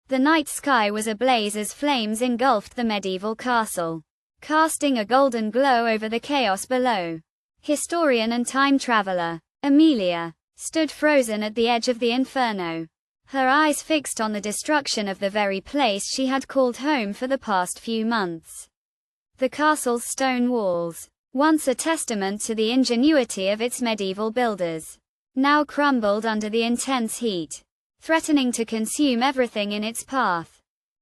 The night sky was ablaze as flames engulfed the medieval castle, casting a golden glow over the chaos below. Historian and time traveler, Emilia, stood frozen at the edge of the inferno, her eyes fixed on the destruction of the very place she had called home for the past few months. The castle's stone walls, once a testament to the ingenuity of its medieval builders, now crumbled under the intense heat, threatening to consume everything in its path.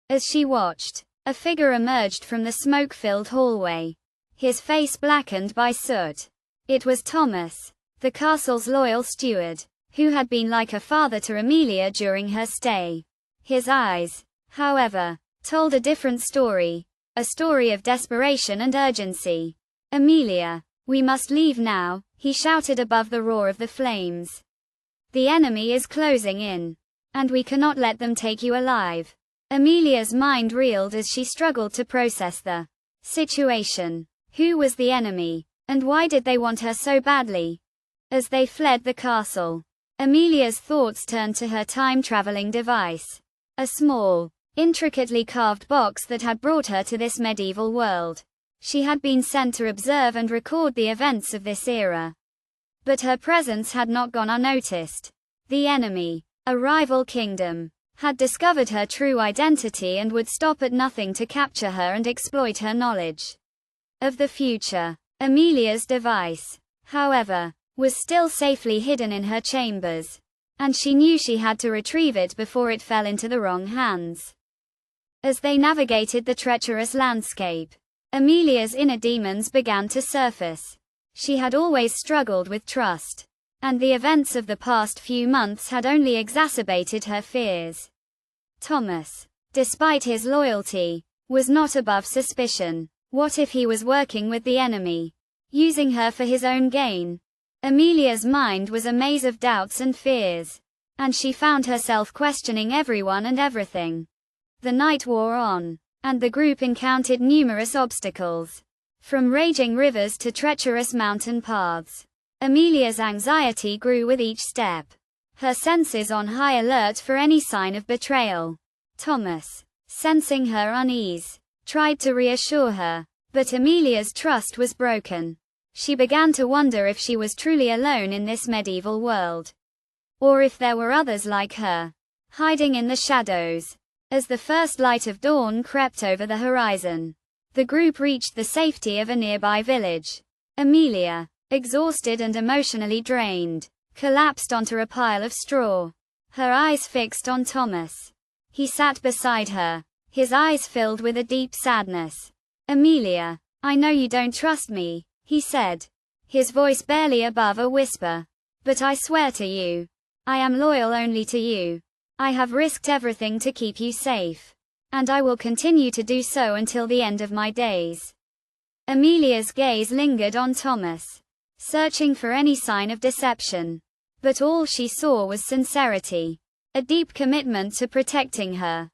As she watched, a figure emerged from the smoke-filled hallway, his face blackened by soot. It was Thomas, the castle's loyal steward, who had been like a father to Emilia during her stay. His eyes, however, told a different story, a story of desperation and urgency. "Emilia, we must leave now," he shouted above the roar of the flames. "The enemy is closing in, and we cannot let them take you alive." Emilia's mind reeled as she struggled to process the situation. Who was the enemy, and why did they want her so badly? As they fled the castle, Emilia's thoughts turned to her time-traveling device, a small, intricately carved box that had brought her to this medieval world. She had been sent to observe and record the events of this era. But her presence had not gone unnoticed. The enemy, a rival kingdom, had discovered her true identity and would stop at nothing to capture her and exploit her knowledge of the future. Emilia's device, however, was still safely hidden in her chambers, and she knew she had to retrieve it before it fell into the wrong hands. As they navigated the treacherous landscape, Emilia's inner demons began to surface. She had always struggled with trust, and the events of the past few months had only exacerbated her fears. Thomas, despite his loyalty, was not above suspicion. What if he was working with the enemy, using her for his own gain? Emilia's mind was a maze of doubts and fears, and she found herself questioning everyone and everything. The night wore on, and the group encountered numerous obstacles, from raging rivers to treacherous mountain paths. Emilia's anxiety grew with each step, her senses on high alert for any sign of betrayal. Thomas, sensing her unease, tried to reassure her, but Emilia's trust was broken. She began to wonder if she was truly alone in this medieval world, or if there were others like her, hiding in the shadows. As the first light of dawn crept over the horizon, the group reached the safety of a nearby village. Emilia, exhausted and emotionally drained, collapsed onto a pile of straw, her eyes fixed on Thomas. He sat beside her, his eyes filled with a deep sadness. "Emilia, I know you don't trust me," he said, his voice barely above a whisper. "But I swear to you, I am loyal only to you. I have risked everything to keep you safe, and I will continue to do so until the end of my days." Emilia's gaze lingered on Thomas, searching for any sign of deception. But all she saw was sincerity, a deep commitment to protecting her.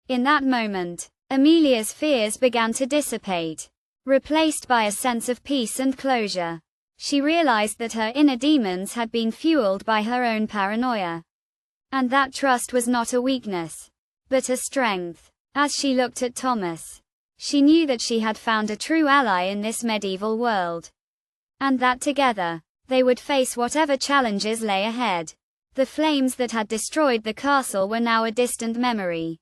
In that moment, Emilia's fears began to dissipate, replaced by a sense of peace and closure. She realized that her inner demons had been fueled by her own paranoia, and that trust was not a weakness, but a strength. As she looked at Thomas, she knew that she had found a true ally in this medieval world, and that together, they would face whatever challenges lay ahead. The flames that had destroyed the castle were now a distant memory,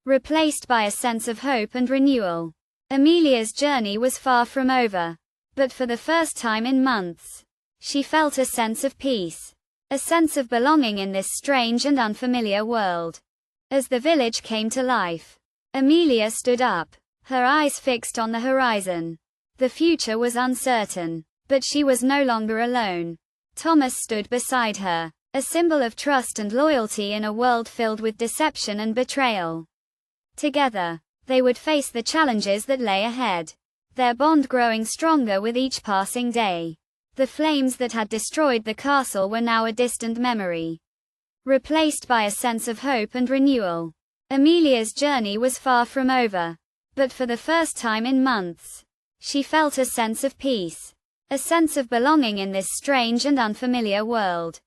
replaced by a sense of hope and renewal. Emilia's journey was far from over, but for the first time in months, she felt a sense of peace, a sense of belonging in this strange and unfamiliar world. As the village came to life, Emilia stood up, her eyes fixed on the horizon. The future was uncertain, but she was no longer alone. Thomas stood beside her, a symbol of trust and loyalty in a world filled with deception and betrayal. Together, they would face the challenges that lay ahead, their bond growing stronger with each passing day. The flames that had destroyed the castle were now a distant memory, replaced by a sense of hope and renewal. Emilia's journey was far from over, but for the first time in months, she felt a sense of peace, a sense of belonging in this strange and unfamiliar world.